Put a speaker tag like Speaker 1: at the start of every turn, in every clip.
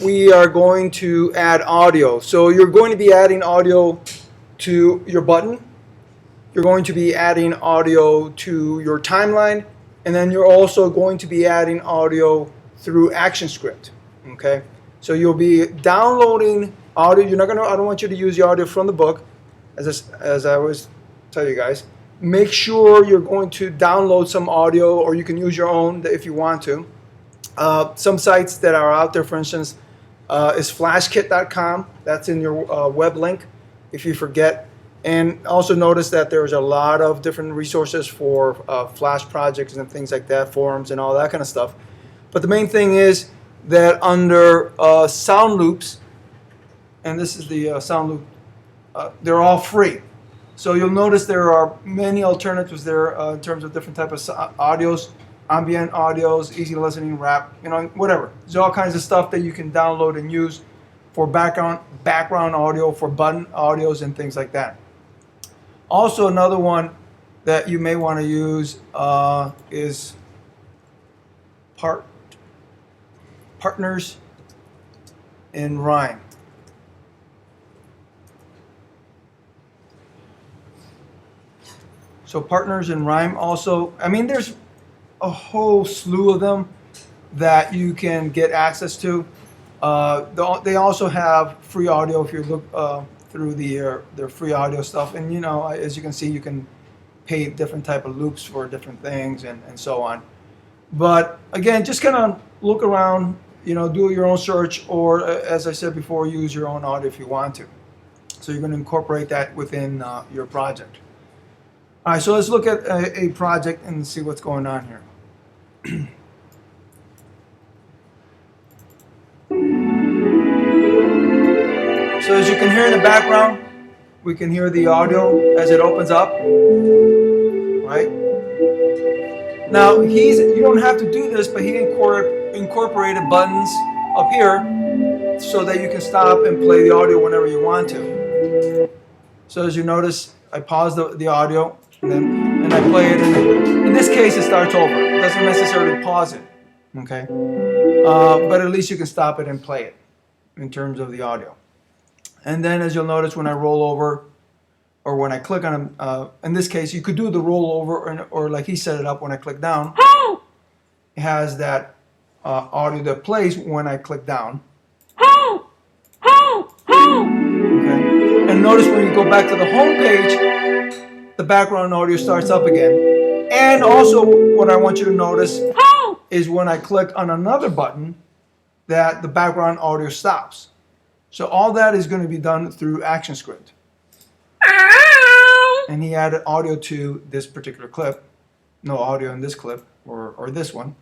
Speaker 1: we are going to add audio. So you're going to be adding audio to your button. You're going to be adding audio to your timeline, and then you're also going to be adding audio through ActionScript. Okay, so you'll be downloading audio. You're not gonna. I don't want you to use the audio from the book, as I always tell you guys. Make sure you're going to download some audio, or you can use your own if you want to. Some sites that are out there, for instance, is flashkit.com. That's in your web link if you forget. And also notice that there's a lot of different resources for Flash projects and things like that, forums and all that kind of stuff. But the main thing is that under sound loops, and this is the sound loop, they're all free. So you'll notice there are many alternatives there in terms of different types of audios, ambient audios, easy listening, rap, whatever. There's all kinds of stuff that you can download and use for background audio, for button audios and things like that. Also, another one that you may want to use is Partners in Rhyme. So Partners in Rhyme also, there's a whole slew of them that you can get access to. They also have free audio if you look through their free audio stuff. And as you can see, you can pay different type of loops for different things and so on. But again, just kind of look around, do your own search, or as I said before, use your own audio if you want to. So you're going to incorporate that within your project. All right, so let's look at a project and see what's going on here. So as you can hear in the background, we can hear the audio as it opens up, right? Now, you don't have to do this, but he incorporated buttons up here so that you can stop and play the audio whenever you want to. So as you notice, I pause the audio, and I play it. And in this case, it starts over. It doesn't necessarily pause it, okay? But at least you can stop it and play it in terms of the audio. And then as you'll notice, when I roll over, or when I click on them, in this case, you could do the roll over, or like he set it up, when I click down, it has that audio that plays when I click down. Okay. And notice when you go back to the home page, the background audio starts up again. And also, what I want you to notice is when I click on another button, that the background audio stops. So all that is going to be done through ActionScript. And he added audio to this particular clip. No audio in this clip, or this one.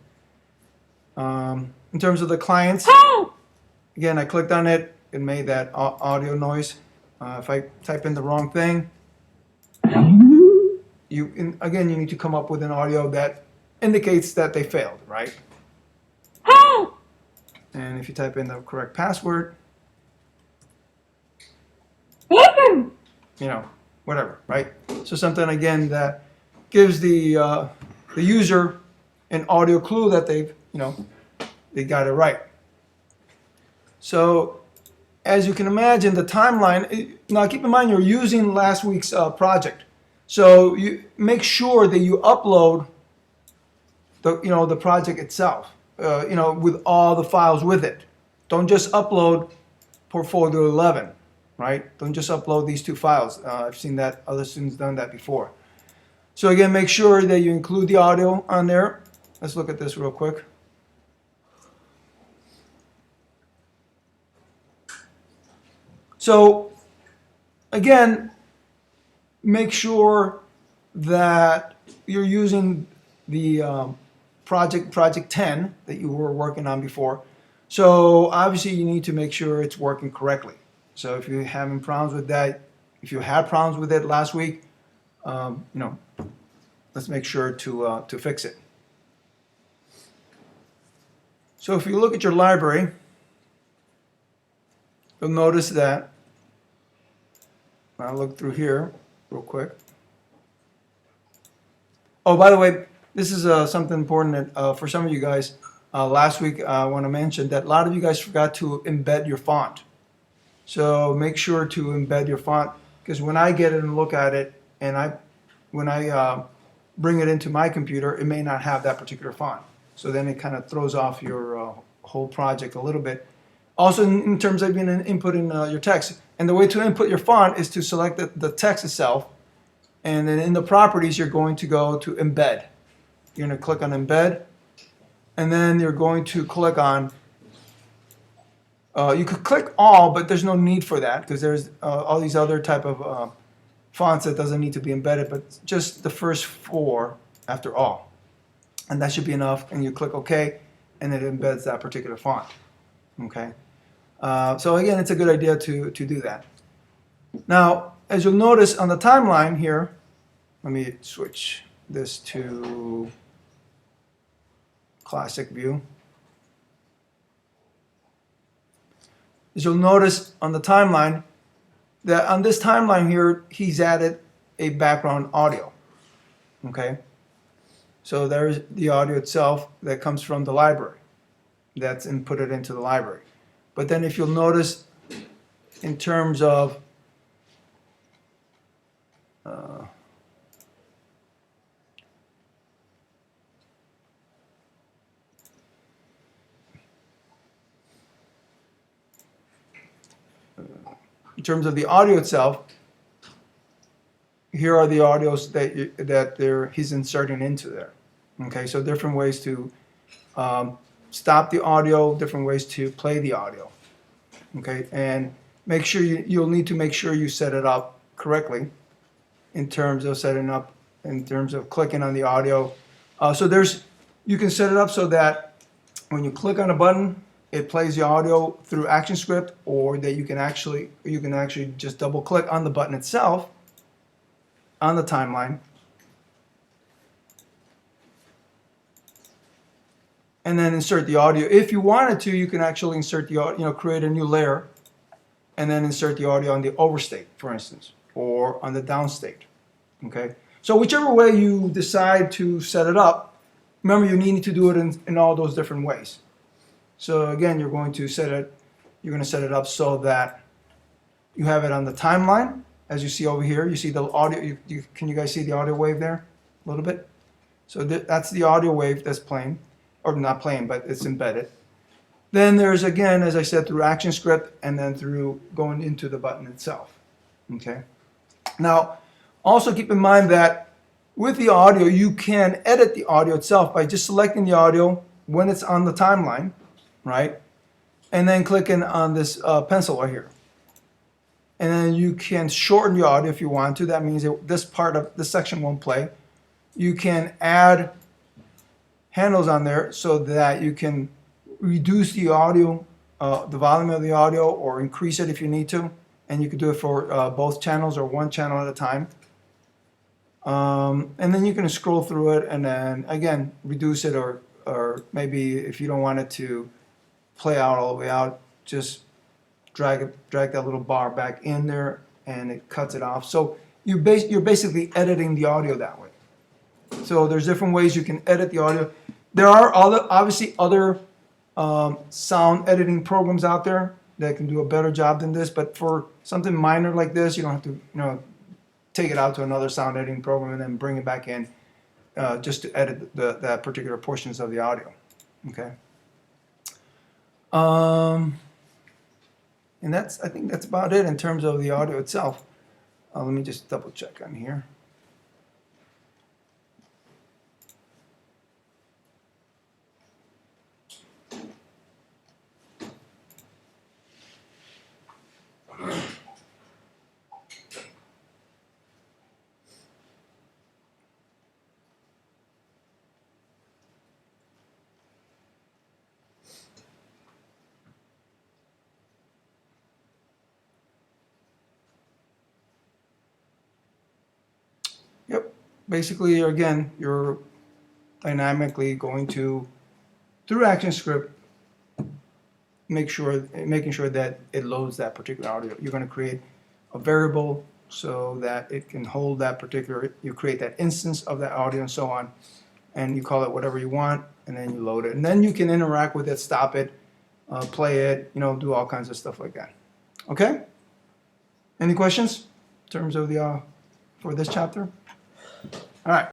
Speaker 1: In terms of the clients, again, I clicked on it. It made that audio noise. If I type in the wrong thing, you need to come up with an audio that indicates that they failed, right? And if you type in the correct password, whatever, right? So something, again, that gives the user an audio clue that they got it right. So as you can imagine, the timeline, now keep in mind you're using last week's project. So you make sure that you upload the project itself, with all the files with it. Don't just upload Portfolio 11, right? Don't just upload these two files. I've seen that other students done that before. So again, make sure that you include the audio on there. Let's look at this real quick. So again, make sure that you're using the project 10 that you were working on before. So obviously you need to make sure it's working correctly. So if you're having problems with that, if you had problems with it last week, let's make sure to fix it. So if you look at your library, you'll notice that, I'll look through here real quick. Oh, by the way, this is something important that, for some of you guys. Last week, I want to mention that a lot of you guys forgot to embed your font. So make sure to embed your font, because when I get it and look at it, and when I bring it into my computer, it may not have that particular font. So then it kind of throws off your whole project a little bit. Also, in terms of even inputting your text, and the way to input your font is to select the text itself, and then in the properties, you're going to go to embed. You're going to click on embed, and then you're going to click on, you could click all, but there's no need for that because there's all these other type of fonts that doesn't need to be embedded, but just the first 4 after all. And that should be enough, and you click OK, and it embeds that particular font. Okay. So again, it's a good idea to do that. Now, as you'll notice on the timeline here, let me switch this to classic view. As you'll notice on the timeline, that on this timeline here, he's added a background audio. Okay? So there's the audio itself that comes from the library. That's inputted into the library. But then if you'll notice, in terms of the audio itself, here are the audios that he's inserting into there. Okay, so different ways to stop the audio, different ways to play the audio. Okay, and make sure you'll need to make sure you set it up correctly in terms of setting up, in terms of clicking on the audio. So you can set it up so that when you click on a button, it plays the audio through ActionScript, or that you can actually just double click on the button itself on the timeline, and then insert the audio. If you wanted to, you can actually insert the audio, create a new layer, and then insert the audio on the overstate, for instance, or on the downstate. Okay. So whichever way you decide to set it up, remember you need to do it in all those different ways. So again, you're going to set it up so that you have it on the timeline, as you see over here. You see the audio. Can you guys see the audio wave there a little bit? So that's the audio wave that's playing, or not playing, but it's embedded. Then there's, again, as I said, through ActionScript, and then through going into the button itself. Okay. Now, also keep in mind that with the audio, you can edit the audio itself by just selecting the audio when it's on the timeline, right? And then clicking on this pencil right here. And then you can shorten the audio if you want to. That means this part of this section won't play. You can add handles on there so that you can reduce the audio, the volume of the audio, or increase it if you need to. And you can do it for both channels or one channel at a time. And then you can scroll through it and then, again, reduce it, or maybe if you don't want it to play out all the way out, just drag that little bar back in there and it cuts it off. So you're basically editing the audio that way. So there's different ways you can edit the audio. There are obviously other sound editing programs out there that can do a better job than this, but for something minor like this, you don't have to take it out to another sound editing program and then bring it back in just to edit that particular portions of the audio. Okay. And I think that's about it in terms of the audio itself. Let me just double check on here. Yep. Basically, again, you're dynamically going to, through ActionScript, making sure that it loads that particular audio. You're going to create a variable so that it can hold that particular, you create that instance of that audio and so on. and you call it whatever you want, and then you load it. And then you can interact with it, stop it, play it, do all kinds of stuff like that. Okay? Any questions in terms of for this chapter? All right.